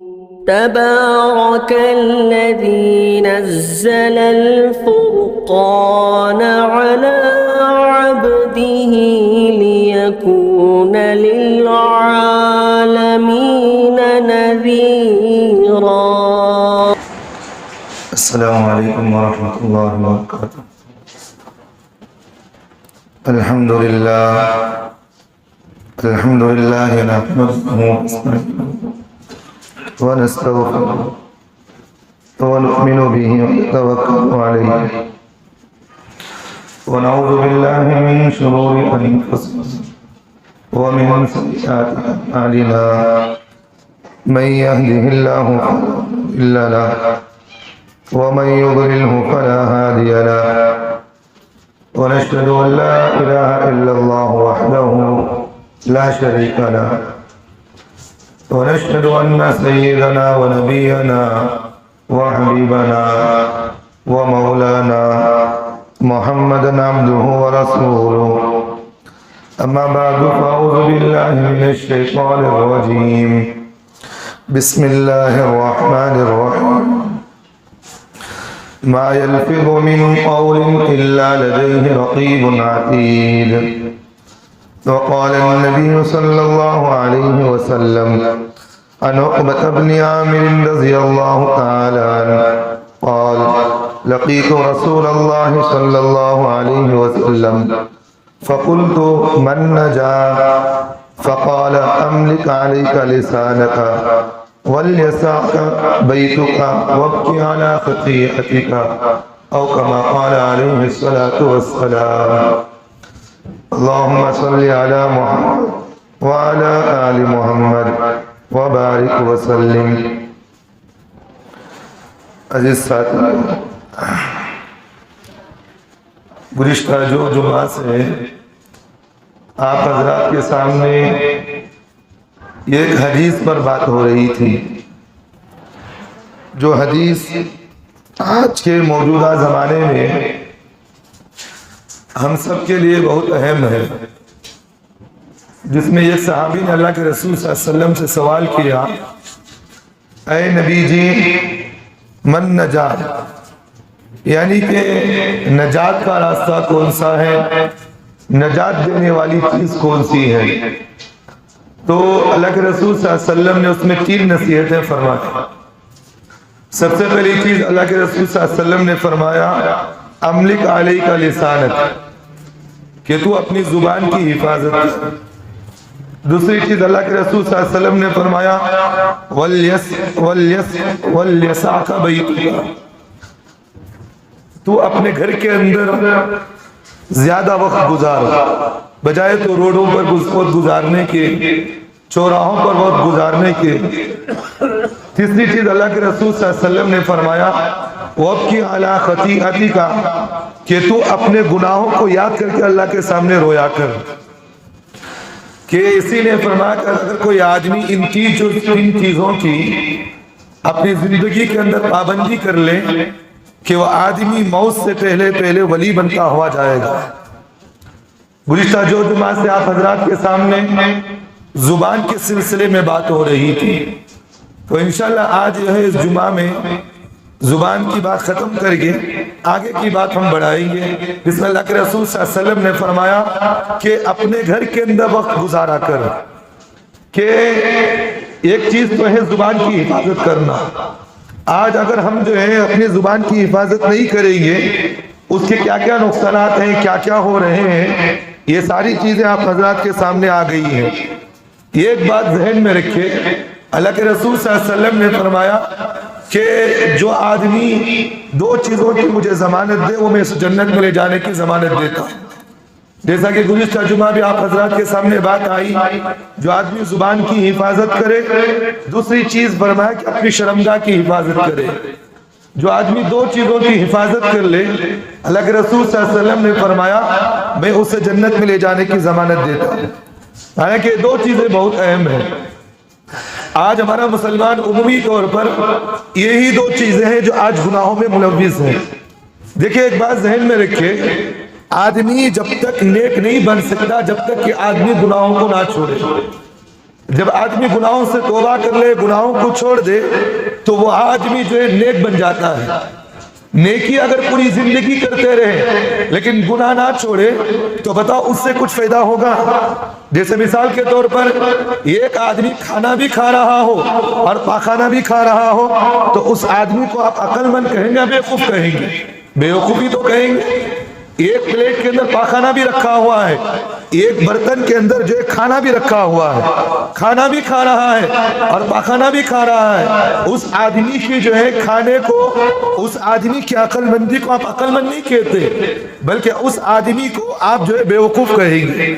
تبارك الذي نزل الفرقان على عبده ليكون للعالمين نذيرا. السلام عليكم ورحمة الله وبركاته. الحمد لله نحمده ونستعينه ونستغفره ونؤمن به ونتوكل عليه ونعوذ بالله من شرور أنفسنا ومن سيئات أعمالنا من يهده الله فلا مضل له ومن يضلله فلا هادي له ونشهد أن لا إله إلا الله وحده لا شريك له ونشهد أن سيدنا ونبينا وحبيبنا ومولانا محمدا عبده ورسوله. أما بعد فأعوذ بالله من الشيطان الرجيم. بسم الله الرحمن الرحيم. ما يلفظ من قول إلا لديه رقيب عتيد. وقال النبي صلى الله عليه وسلم عن عقبة بن عامر رضي الله تعالى عنه قال لقيت رسول الله صلى الله عليه وسلم فقلت من نجا فقال أملك عليك لسانك وليسعك بيتك وابكي على خطيئتك أو كما قال عليه الصلاة والسلام. اللهم صل على محمد وعلى آل محمد وبارك وسلم. عزیز ساتھی، گزشتہ جو جمعہ سے آپ حضرات کے سامنے ایک حدیث پر بات ہو رہی تھی، جو حدیث آج کے موجودہ زمانے میں ہم سب کے لیے بہت اہم ہے، جس میں ایک صحابی نے اللہ کے رسول صلی اللہ علیہ وسلم سے سوال کیا، اے نبی جی من نجات، یعنی کہ نجات کا راستہ کون سا ہے، نجات دینے والی چیز کون سی ہے؟ تو اللہ کے رسول صلی اللہ علیہ وسلم نے اس میں 3 نصیحتیں فرمائی. سب سے پہلی چیز اللہ کے رسول صلی اللہ علیہ وسلم نے فرمایا املک علیک لسانک، کہ تو اپنی زبان کی حفاظت کر. دوسری چیز اللہ کے رسول صلی اللہ علیہ وسلم نے فرمایا ولیسعک بیتک، تو اپنے گھر کے اندر زیادہ وقت گزار، بجائے تو روڈوں پر وقت گزارنے کے، چوراہوں پر وقت گزارنے کے. تیسری چیز اللہ کے رسول صلی اللہ علیہ وسلم نے فرمایا وَابْكِ عَلَىٰ خَطِيئَتِكَ، کہ تو اپنے گناہوں کو یاد کر کے اللہ کے سامنے رویا کر. کہ اسی نے فرمایا کہ اگر کوئی آدمی ان چیزوں کی اپنی زندگی کے اندر پابندی کر لے کہ وہ آدمی موت سے پہلے ولی بنتا ہوا جائے گا. گزشتہ جو جمعہ سے آپ حضرات کے سامنے زبان کے سلسلے میں بات ہو رہی تھی، تو انشاءاللہ آج جو ہے اس جمعہ میں زبان کی بات ختم کر کے آگے کی بات ہم بڑھائیں گے. جس میں اللہ کے رسول صلی اللہ علیہ وسلم نے فرمایا کہ اپنے گھر کے اندر وقت گزارا کر. کہ ایک چیز تو ہے زبان کی حفاظت کرنا. آج اگر ہم جو ہے اپنی زبان کی حفاظت نہیں کریں گے، اس کے کیا کیا نقصانات ہیں، کیا کیا ہو رہے ہیں، یہ ساری چیزیں آپ حضرات کے سامنے آ گئی ہیں. ایک بات ذہن میں رکھے، اللہ کے رسول صلی اللہ علیہ وسلم نے فرمایا کہ جو آدمی 2 چیزوں کی مجھے ضمانت دے وہ میں اس جنت میں لے جانے کی ضمانت دیتا ہوں. جیسا کہ گزشتہ جمعہ بھی آپ حضرات کے سامنے بات آئی، جو آدمی زبان کی حفاظت کرے. دوسری چیز فرمایا کہ اپنی شرمگاہ کی حفاظت کرے. جو آدمی 2 چیزوں کی حفاظت کر لے، اللہ کے رسول صلی اللہ علیہ وسلم نے فرمایا میں اسے جنت میں لے جانے کی ضمانت دیتا ہوں. حالانکہ 2 چیزیں بہت اہم ہیں. آج ہمارا مسلمان عمومی طور پر یہی 2 چیزیں ہیں جو آج گناہوں میں ملوث ہیں. دیکھیں ایک بات ذہن میں رکھے، آدمی جب تک نیک نہیں بن سکتا جب تک کہ آدمی گناہوں کو نہ چھوڑے. جب آدمی گناہوں سے توبہ کر لے، گناہوں کو چھوڑ دے، تو وہ آدمی جو ہے نیک بن جاتا ہے۔ نیکی اگر پوری زندگی کرتے رہے لیکن گناہ نہ چھوڑے تو بتاؤ اس سے کچھ فائدہ ہوگا؟ جیسے مثال کے طور پر ایک آدمی کھانا بھی کھا رہا ہو اور پاخانہ بھی کھا رہا ہو، تو اس آدمی کو آپ عقل مند کہیں گے یا بیوقوف کہیں گے؟ بیوقوفی تو کہیں گے۔ ایک پلیٹ کے اندر پاخانہ بھی رکھا ہوا ہے، ایک برتن کے اندر جو ہے کھانا بھی رکھا ہوا ہے، کھانا بھی کھا رہا ہے اور پاخانہ بھی کھا رہا ہے، اس آدمی کی جو ہے کھانے کو، اس آدمی کی عقل مندی کو آپ عقل مند نہیں کہتے بلکہ اس آدمی کو آپ جو ہے بیوقوف کہیں گے۔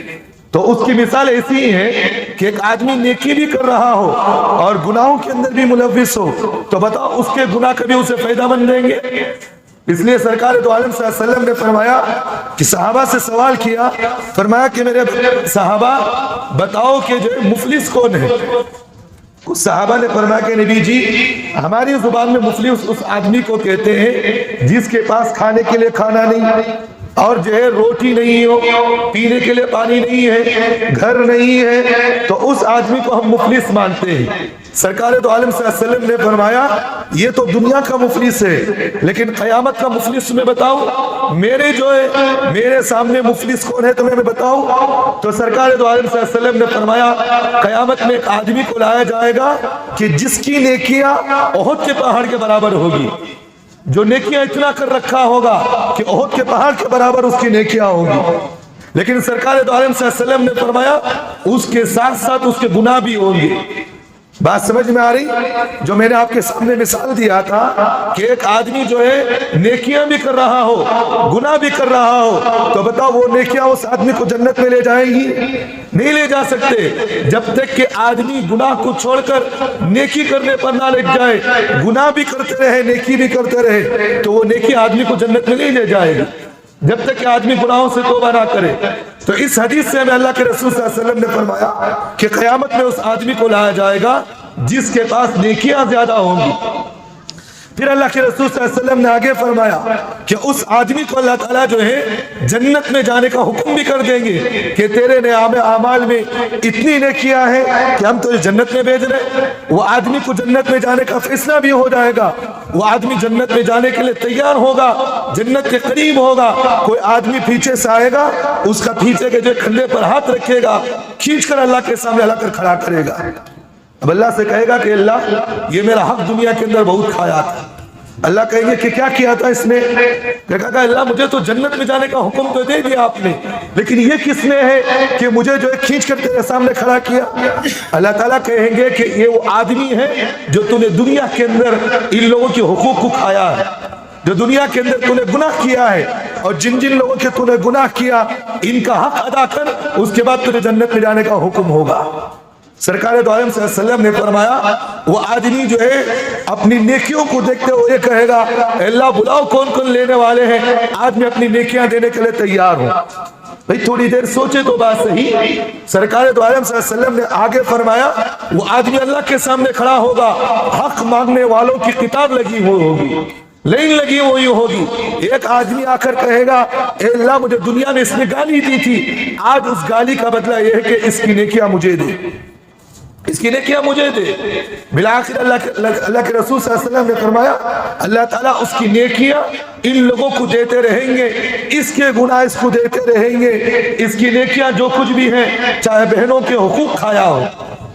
تو اس کی مثال ایسی ہی ہے کہ ایک آدمی نیکی بھی کر رہا ہو اور گناہوں کے اندر بھی ملوث ہو، تو بتاؤ اس کے گناہ کبھی اسے فائدہ مند دیں گے؟ اس لیے سرکار دو عالم صلی اللہ علیہ وسلم نے فرمایا کہ صحابہ سے سوال کیا، فرمایا کہ میرے صحابہ بتاؤ کہ جو مفلس کون ہے؟ کچھ صحابہ نے فرمایا کہ نبی جی ہماری زبان میں مفلس اس آدمی کو کہتے ہیں جس کے پاس کھانے کے لیے کھانا نہیں اور جو ہے روٹی نہیں ہو، پینے کے لیے پانی نہیں ہے، گھر نہیں ہے، تو اس آدمی کو ہم مفلس مانتے ہیں۔ سرکار دو عالم صلی اللہ علیہ وسلم نے فرمایا یہ تو دنیا کا مفلس ہے، لیکن قیامت کا مفلس میں بتاؤ میرے جو ہے میرے سامنے مفلس کون ہے تمہیں میں بتاؤں؟ تو سرکار دو عالم صلی اللہ علیہ وسلم نے فرمایا قیامت میں ایک آدمی کو لایا جائے گا کہ جس کی نیکیاں احد کے پہاڑ کے برابر ہوگی، جو نیکیاں اتنا کر رکھا ہوگا کہ احد کے پہاڑ کے برابر اس کی نیکیاں ہوگی، لیکن سرکار دو عالم صلی اللہ علیہ وسلم نے فرمایا اس کے ساتھ ساتھ اس کے گناہ بھی ہوں گے۔ بات سمجھ میں آ رہی؟ جو میں نے آپ کے سامنے مثال دیا تھا کہ ایک آدمی جو ہے نیکیاں بھی کر رہا ہو، گناہ بھی کر رہا ہو، تو بتاؤ وہ نیکیاں اس آدمی کو جنت میں لے جائیں گی؟ نہیں لے جا سکتے۔ جب تک کہ آدمی گناہ کو چھوڑ کر نیکی کرنے پر نہ لگ جائے، گناہ بھی کرتے رہے نیکی بھی کرتے رہے، تو وہ نیکی آدمی کو جنت میں نہیں لے جائے گی جب تک کہ آدمی گناہوں سے توبہ نہ کرے۔ تو اس حدیث سے ہمیں اللہ کے رسول صلی اللہ علیہ وسلم نے فرمایا کہ قیامت میں اس آدمی کو لایا جائے گا جس کے پاس نیکیاں زیادہ ہوں گی۔ پھر اللہ کے رسول صلی اللہ علیہ وسلم نے آگے فرمایا کہ اس آدمی کو اللہ تعالیٰ جو ہے جنت میں جانے کا حکم بھی کر دیں گے کہ تیرے نعام اعمال میں اتنی نیکیاں ہیں کہ ہم تجھے جنت میں بھیج رہے ہیں۔ وہ آدمی کو جنت میں جانے کا فیصلہ بھی ہو جائے گا، وہ آدمی جنت میں جانے کے لیے تیار ہوگا، جنت کے قریب ہوگا۔ کوئی آدمی پیچھے سے آئے گا، اس کا پیچھے کے جو کندھے پر ہاتھ رکھے گا، کھینچ کر اللہ کے سامنے لا کر کھڑا کرے گا۔ اب اللہ سے کہے گا کہ اللہ یہ میرا حق دنیا کے اندر بہت کھایا تھا۔ اللہ کہیں گے کہ کیا کیا تھا اس نے؟ کہا کہ اللہ مجھے تو جنت میں جانے کا حکم تو دے دیا آپ نے، لیکن یہ کس نے ہے کہ مجھے جو ہے کھینچ کر تیرے سامنے کھڑا کیا؟ اللہ تعالیٰ کہیں گے کہ یہ وہ آدمی ہے جو تو نے دنیا کے اندر ان لوگوں کے حقوق کو کھایا ہے، جو دنیا کے اندر تو نے گناہ کیا ہے، اور جن جن لوگوں کے تو نے گناہ کیا ان کا حق ادا کر، اس کے بعد تجھے جنت میں جانے کا حکم ہوگا۔ سرکار دو عالم صلی اللہ علیہ وسلم نے فرمایا وہ آدمی جو ہے اپنی نیکیوں کو دیکھتے ہوئے کہے گا اللہ بلاؤ کون کون لینے والے ہیں، آج میں اپنی نیکیاں دینے کے لیے تیار ہوں۔ بھئی تھوڑی دیر سوچے تو بات صحیح۔ سرکار دو عالم صلی اللہ علیہ وسلم نے آگے فرمایا وہ آدمی اللہ کے سامنے کھڑا ہوگا، حق مانگنے والوں کی کتاب لگی ہوئی ہوگی، لائن لگی ہوئی ہوگی۔ ایک آدمی آ کر کہے گا اے اللہ مجھے دنیا میں اس نے گالی دی تھی، آج اس گالی کا بدلہ یہ ہے کہ اس کی نیکیاں مجھے دے، اس کی نیکیاں مجھے دے۔ بالآخر اللہ کے رسول صلی اللہ علیہ وسلم نے فرمایا اللہ تعالیٰ اس کی نیکیاں ان لوگوں کو دیتے رہیں گے، اس کے گناہ اس کو دیتے رہیں گے۔ اس کی نیکیاں جو کچھ بھی ہیں، چاہے بہنوں کے حقوق کھایا ہو،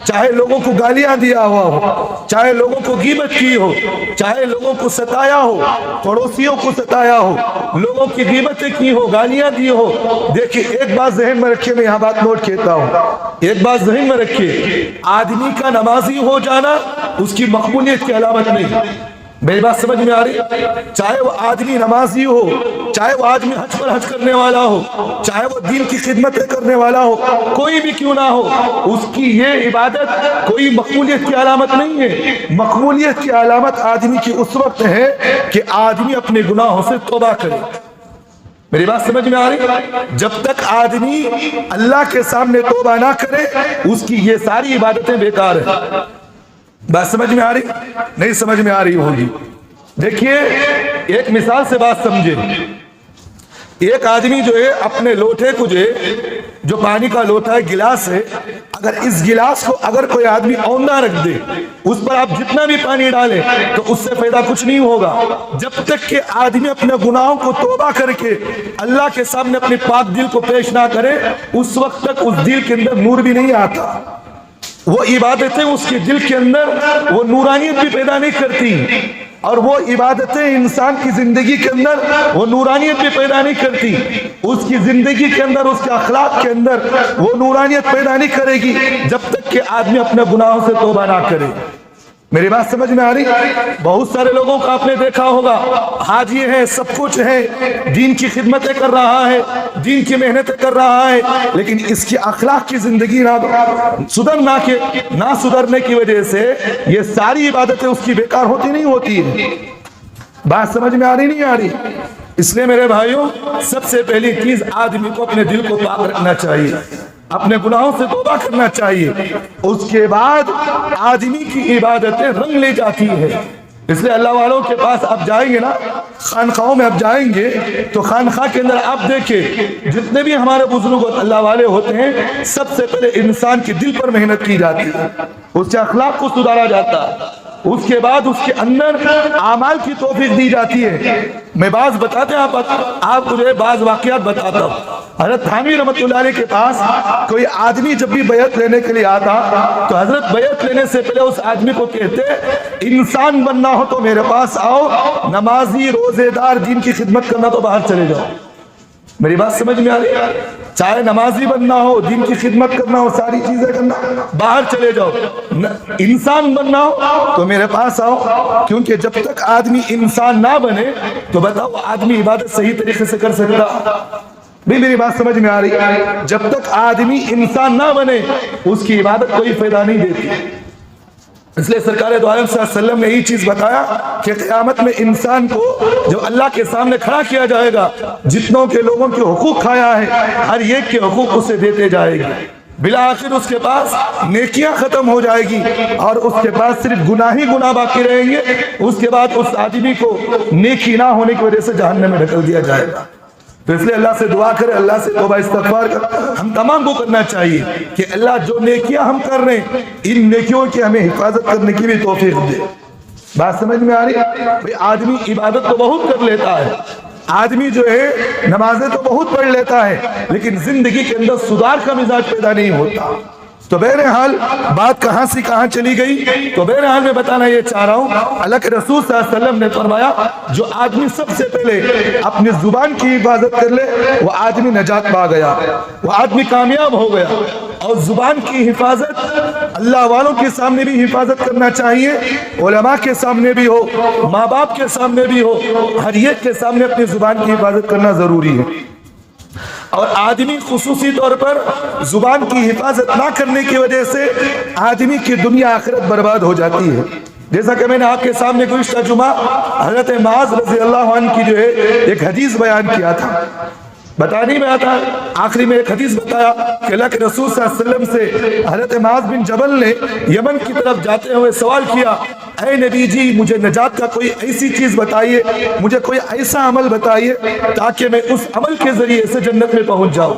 چاہے لوگوں کو گالیاں دیا ہوا ہو، چاہے لوگوں کو غیبت کی ہو، چاہے لوگوں کو ستایا ہو، پڑوسیوں کو ستایا ہو، لوگوں کی غیبتیں کی ہو، گالیاں دی ہو۔ دیکھیں ایک بات ذہن میں رکھیے، میں یہاں بات نوٹ کہتا ہوں، ایک بات ذہن میں رکھیے، آدمی کا نمازی ہو جانا اس کی مقبولیت کی علامت نہیں۔ میری بات سمجھ میں آ رہی؟ چاہے وہ آدمی نمازی ہو، چاہے وہ آدمی حج پر حج کرنے والا ہو، چاہے وہ دین کی خدمتیں کرنے والا ہو، کوئی بھی کیوں نہ ہو، اس کی یہ عبادت کوئی مقبولیت کی علامت نہیں ہے۔ مقبولیت کی علامت آدمی کی اس وقت ہے کہ آدمی اپنے گناہوں سے توبہ کرے۔ میری بات سمجھ میں آ رہی؟ جب تک آدمی اللہ کے سامنے توبہ نہ کرے اس کی یہ ساری عبادتیں بیکار ہیں۔ بات سمجھ میں آ رہی؟ نہیں سمجھ میں آ رہی ہوگی۔ دیکھیے ایک مثال سے بات سمجھے۔ ایک آدمی جو ہے اپنے لوٹے کو جو پانی کا لوٹا ہے گلاس ہے، اگر اس گلاس کو اگر کوئی آدمی اوندھا رکھ دے، اس پر آپ جتنا بھی پانی ڈالیں تو اس سے فائدہ کچھ نہیں ہوگا، جب تک کہ آدمی اپنے گناہوں کو توبہ کر کے اللہ کے سامنے اپنے پاک دل کو پیش نہ کرے، اس وقت تک اس دل کے اندر نور بھی نہیں آتا۔ وہ عبادتیں اس کے دل کے اندر وہ نورانیت بھی پیدا نہیں کرتی، اور وہ عبادتیں انسان کی زندگی کے اندر وہ نورانیت بھی پیدا نہیں کرتی، اس کی زندگی کے اندر اس کے اخلاق کے اندر وہ نورانیت پیدا نہیں کرے گی جب تک کہ آدمی اپنے گناہوں سے توبہ نہ کرے۔ میری بات سمجھ میں آ رہی؟ بہت سارے لوگوں کو آپ نے دیکھا ہوگا، آج یہ ہے، سب کچھ ہے، دین کی خدمتیں کر رہا ہے، دین کی محنتیں کر رہا ہے، لیکن اس کی اخلاق کی زندگی نہ سدھرنے کی وجہ سے یہ ساری عبادتیں اس کی بیکار ہوتی نہیں ہوتی ہے۔ بات سمجھ میں آ رہی نہیں آ رہی؟ اس لیے میرے بھائیوں، سب سے پہلی چیز آدمی کو اپنے دل کو پاک رکھنا چاہیے، اپنے گناہوں سے توبہ کرنا چاہیے، اس کے بعد آدمی کی عبادتیں رنگ لے جاتی ہے۔ اس لیے اللہ والوں کے پاس آپ جائیں گے نا، خانخواہوں میں آپ جائیں گے تو خانخواہ کے اندر آپ دیکھیں جتنے بھی ہمارے بزرگ اللہ والے ہوتے ہیں، سب سے پہلے انسان کے دل پر محنت کی جاتی ہے، اس کے اخلاق کو سدھارا جاتا ہے، اس کے بعد اس کے اندر اعمال کی توفیق دی جاتی ہے۔ میں بعض بتاتے ہیں آپ مجھے بعض واقعات بتاتا ہوں۔ حضرت تھانوی رحمۃ اللہ علیہ کے پاس کوئی آدمی جب بھی بیعت لینے کے لیے آتا تو حضرت بیعت لینے سے پہلے اس آدمی کو کہتے، انسان بننا ہو تو میرے پاس آؤ، نمازی، روزے دار، دین کی خدمت کرنا تو باہر چلے جاؤ۔ میری بات سمجھ میں آ رہی ہے؟ چاہے نمازی بننا ہو، دین کی خدمت کرنا ہو، ساری چیزیں کرنا، باہر چلے جاؤ۔ انسان بننا ہو تو میرے پاس آؤ، کیونکہ جب تک آدمی انسان نہ بنے تو بتاؤ آدمی عبادت صحیح طریقے سے کر سکتا؟ بھی میری بات سمجھ میں آ رہی ہے؟ جب تک آدمی انسان نہ بنے اس کی عبادت کوئی فائدہ نہیں دیتی۔ اس لیے سرکار دو عالم صلی اللہ علیہ وسلم نے یہی چیز بتایا کہ قیامت میں انسان کو جب اللہ کے سامنے کھڑا کیا جائے گا، جتنوں کے لوگوں کے حقوق کھایا ہے ہر ایک کے حقوق اسے دیتے جائے گی، بالآخر اس کے پاس نیکیاں ختم ہو جائے گی اور اس کے پاس صرف گناہ ہی گناہ باقی رہیں گے۔ اس کے بعد اس آدمی کو نیکی نہ ہونے کی وجہ سے جہنم میں ڈھکل دیا جائے گا۔ تو اس لیے اللہ سے دعا کرے، اللہ سے توبہ استغفار کر، ہم تمام کو کرنا چاہیے کہ اللہ جو نیکیاں ہم کر رہے ہیں ان نیکیوں کی ہمیں حفاظت کرنے کی بھی توفیق دے۔ بات سمجھ میں آ رہی ہے؟ آدمی عبادت تو بہت کر لیتا ہے، آدمی جو ہے نمازیں تو بہت پڑھ لیتا ہے، لیکن زندگی کے اندر سدھار کا مزاج پیدا نہیں ہوتا۔ تو بہرحال بات کہاں سے کہاں چلی گئی؟ تو بہرحال میں بتانا یہ چاہ رہا ہوں، اللہ کے رسول صلی اللہ علیہ وسلم نے فرمایا جو آدمی سب سے پہلے اپنی زبان کی حفاظت کر لے وہ آدمی نجات پا گیا، وہ آدمی کامیاب ہو گیا۔ اور زبان کی حفاظت اللہ والوں کے سامنے بھی حفاظت کرنا چاہیے، علماء کے سامنے بھی ہو، ماں باپ کے سامنے بھی ہو، ہر ایک کے سامنے اپنی زبان کی حفاظت کرنا ضروری ہے۔ اور آدمی خصوصی طور پر زبان کی حفاظت نہ کرنے کی وجہ سے آدمی کی دنیا آخرت برباد ہو جاتی ہے۔ جیسا کہ میں نے آپ کے سامنے گزشتہ جمعہ حضرت معاذ رضی اللہ عنہ کی جو ہے ایک حدیث بیان کیا تھا، بتانے میں آتا آخری میں ایک حدیث بتایا کہ اللہ کے رسول صلی اللہ علیہ وسلم سے حضرت معاذ بن جبل نے یمن کی طرف جاتے ہوئے سوال کیا، اے نبی جی مجھے نجات کا کوئی ایسی چیز بتائیے، مجھے کوئی ایسا عمل بتائیے تاکہ میں اس عمل کے ذریعے سے جنت میں پہنچ جاؤں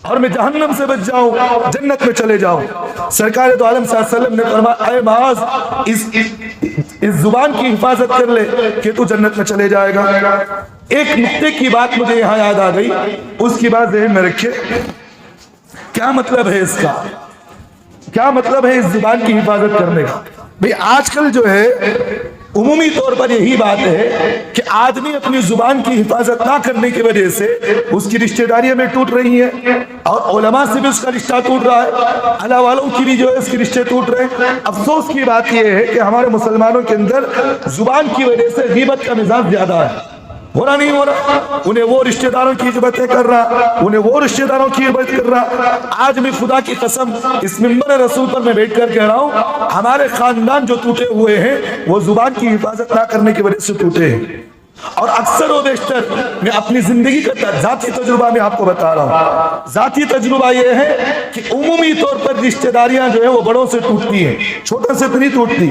اور میں جہنم سے بچ جاؤں، جنت میں چلے جاؤں۔ سرکار دو عالم صلی اللہ علیہ وسلم نے فرمایا اے معاذ اس زبان کی حفاظت کر لے کہ تو جنت میں چلے جائے گا۔ ایک نقطے کی بات مجھے یہاں یاد آ گئی، اس کی بات ذہن میں رکھے، کیا مطلب ہے اس کا، کیا مطلب ہے اس زبان کی حفاظت کرنے کا؟ بھئی آج کل جو ہے عمومی طور پر یہی بات ہے کہ آدمی اپنی زبان کی حفاظت نہ کرنے کی وجہ سے اس کی رشتہ داریاں میں ٹوٹ رہی ہیں اور علماء سے بھی اس کا رشتہ ٹوٹ رہا ہے، اللہ والوں کی بھی جو ہے اس کے رشتے ٹوٹ رہے ہیں۔ افسوس کی بات یہ ہے کہ ہمارے مسلمانوں کے اندر زبان کی وجہ سے غیبت کا مزاج زیادہ ہے، ہو رہا نہیں ہو رہا، انہیں وہ رشتہ داروں کی عزتیں کر رہا، انہیں وہ رشتہ داروں کی عزت کر رہا۔ آج میں خدا کی قسم اس منبر رسول پر میں بیٹھ کر کہہ رہا ہوں ہمارے خاندان جو ٹوٹے ہوئے ہیں وہ زبان کی حفاظت نہ کرنے کی وجہ سے ٹوٹے ہیں۔ اور اکثر و بیشتر میں اپنی زندگی کا ذاتی تجربہ میں آپ کو بتا رہا ہوں، ذاتی تجربہ یہ ہے کہ عمومی طور پر رشتہ داریاں جو ہیں وہ بڑوں سے ٹوٹتی ہیں، چھوٹوں سے تو نہیں ٹوٹتی۔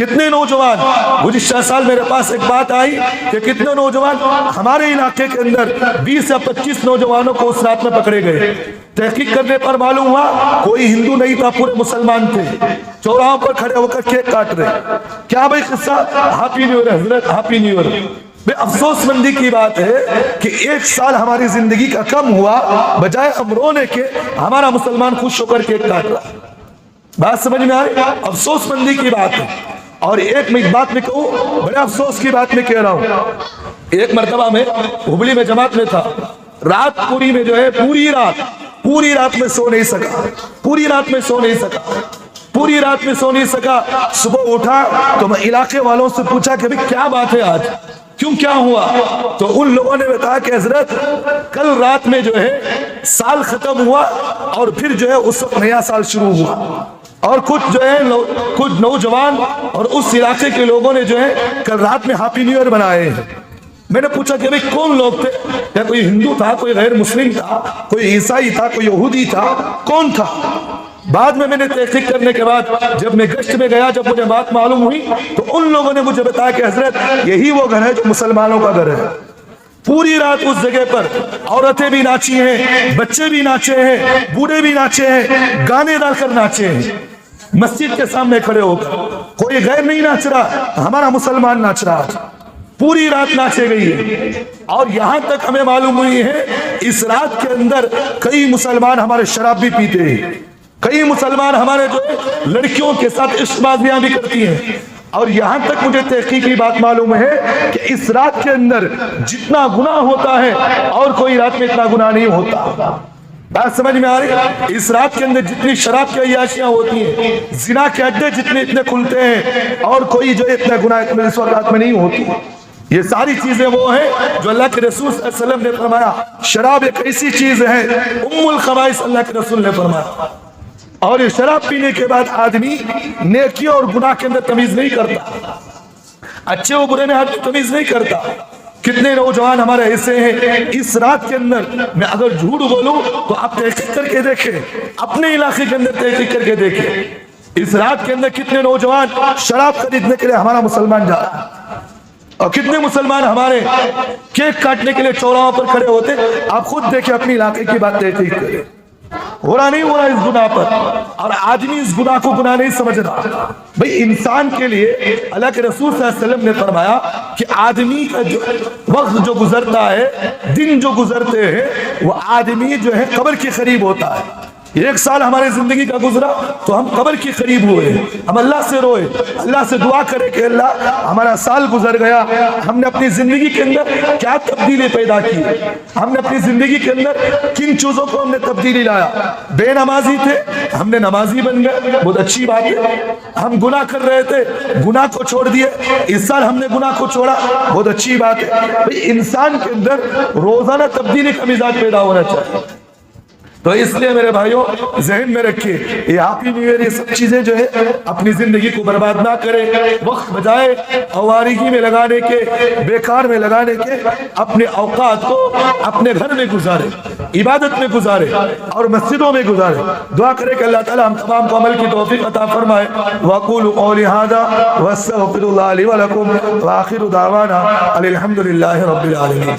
کتنے نوجوان گزشتہ سال میرے پاس ایک بات آئی کہ کتنے نوجوان ہمارے علاقے کے اندر 20 یا 25 نوجوانوں کو اس رات میں پکڑے گئے. تحقیق کرنے پر معلوم ہوا کوئی ہندو نہیں تھا, پورے مسلمان تھے, چوراہوں پر کھڑے ہو کر کیک کاٹ رہے. کیا بھائی قصہ؟ ہیپی نیو ایئر حضرت, ہیپی نیو ایئر. بے افسوس مندی کی بات ہے کہ ایک سال ہماری زندگی کا کم ہوا, بجائے ہم رونے کے ہمارا مسلمان خوش ہو کر کیک کاٹ رہا. بات سمجھ میں آ رہی؟ افسوس مندی کی بات ہے. اور ایک میں بات میں کہوں, بڑے افسوس کی بات میں کہہ رہا ہوں. ایک مرتبہ میں ہبلی میں جماعت میں تھا, رات پوری میں جو ہے پوری رات میں سو نہیں سکا, پوری رات میں سو نہیں سکا. صبح اٹھا تو میں علاقے والوں سے پوچھا کہ بھئی کیا بات ہے آج, کیوں کیا ہوا؟ تو ان لوگوں نے بتایا کہ حضرت کل رات میں جو ہے سال ختم ہوا اور پھر جو ہے اس وقت نیا سال شروع ہوا, اور کچھ نوجوان اور اس علاقے کے لوگوں نے جو ہے کل رات میں ہیپی نیو ایئر بنائے ہیں. میں نے پوچھا کہ بھئی کون لوگ تھے؟ کیا کوئی ہندو تھا, کوئی غیر مسلم تھا, کوئی عیسائی تھا, کوئی یہودی تھا, کون تھا؟ بعد میں نے تحقیق کرنے کے بعد جب میں گشت میں گیا, جب مجھے بات معلوم ہوئی تو ان لوگوں نے مجھے بتایا کہ حضرت یہی وہ گھر ہے جو مسلمانوں کا گھر ہے. پوری رات اس جگہ پر عورتیں بھی ناچی ہیں, بچے بھی ناچے ہیں, بوڑھے بھی ناچے ہیں, گانے ڈال کر ناچے ہیں. مسجد کے سامنے کھڑے ہو کر کوئی غیر نہیں ناچ رہا, ہمارا مسلمان ناچ رہا. پوری رات ناچے گئی ہے. اور یہاں تک ہمیں معلوم ہوئی ہے اس رات کے اندر کئی مسلمان ہمارے شراب بھی پیتے ہیں, کئی مسلمان ہمارے جو لڑکیوں کے ساتھ عشق بازیاں بھی کرتی ہیں. اور یہاں تک مجھے تحقیقی بات معلوم ہے کہ اس رات کے اندر جتنا گناہ ہوتا ہے اور کوئی رات میں اتنا گناہ نہیں ہوتا. بات سمجھ میں آ رہی؟ اس رات کے اندر جتنی شراب کی عیاشیاں ہوتی ہیں, زنا کے اڈے اتنے کھلتے ہیں, اور کوئی جو اتنا گناہ اس وقت رات میں نہیں ہوتی. یہ ساری چیزیں وہ ہیں جو اللہ کے رسول صلی اللہ علیہ وسلم نے فرمایا شراب ایک ایسی چیز ہے ام الخبائث, اللہ کے رسول نے فرمایا. اور یہ شراب پینے کے بعد آدمی نیکی اور گناہ کے اندر تمیز نہیں کرتا, اچھے و برے میں تمیز نہیں کرتا. کتنے نوجوان ہمارے ایسے ہیں اس رات کے اندر, میں اگر جھوٹ بولوں تو آپ تحقیق کر کے دیکھیں, اپنے علاقے کے اندر تحقیق کر کے دیکھیں, اس رات کے اندر کتنے نوجوان شراب خریدنے کے لیے ہمارا مسلمان جا رہا ہے, اور کتنے مسلمان ہمارے کیک کاٹنے کے لیے چوراہوں پر کھڑے ہوتے. آپ خود دیکھیں, اپنی علاقے کی بات تحقیق کریں. ہو رہا نہیں ہو رہا اس گناہ پر, اور آدمی اس گناہ کو گناہ نہیں سمجھ رہا. بھئی انسان کے لیے اللہ کے رسول صلی اللہ علیہ وسلم نے فرمایا کہ آدمی کا جو وقت جو گزرتا ہے, دن جو گزرتے ہیں, وہ آدمی جو ہے قبر کے قریب ہوتا ہے. ایک سال ہمارے زندگی کا گزرا تو ہم قبر کے قریب ہوئے, ہم اللہ سے روئے, اللہ سے دعا کرے کہ اللہ ہمارا سال گزر گیا, ہم نے اپنی زندگی کے اندر کیا تبدیلی پیدا کی, ہم نے اپنی زندگی کے اندر کن چیزوں کو ہم نے تبدیلی لایا. بے نمازی تھے, ہم نے نمازی بن گئے, بہت اچھی بات ہے. ہم گناہ کر رہے تھے, گناہ کو چھوڑ دیے, اس سال ہم نے گناہ کو چھوڑا, بہت اچھی بات ہے. انسان کے اندر روزانہ تبدیلی کا مزاج پیدا ہونا چاہیے. تو اس لیے میرے بھائیوں ذہن میں رکھیے, یہ ہیپی نیو ایئر یہ سب چیزیں جو ہے اپنی زندگی کو برباد نہ کریں. وقت بجائے آوارگی میں لگانے کے, بیکار میں لگانے کے, اپنے اوقات کو اپنے گھر میں گزارے, عبادت میں گزارے اور مسجدوں میں گزارے. دعا کرے کہ اللہ تعالی ہم تمام کو عمل کی توفیق عطا فرمائے. وَأَقُولُ قَوْلِي هَذَا وَأَسْتَغْفِرُ اللَّهَ لِي وَلَكُمْ وَآخِرُ دَعْوَانَا الْحَمْدُ لِلَّهِ رَبِّ الْعَالَمِينَ.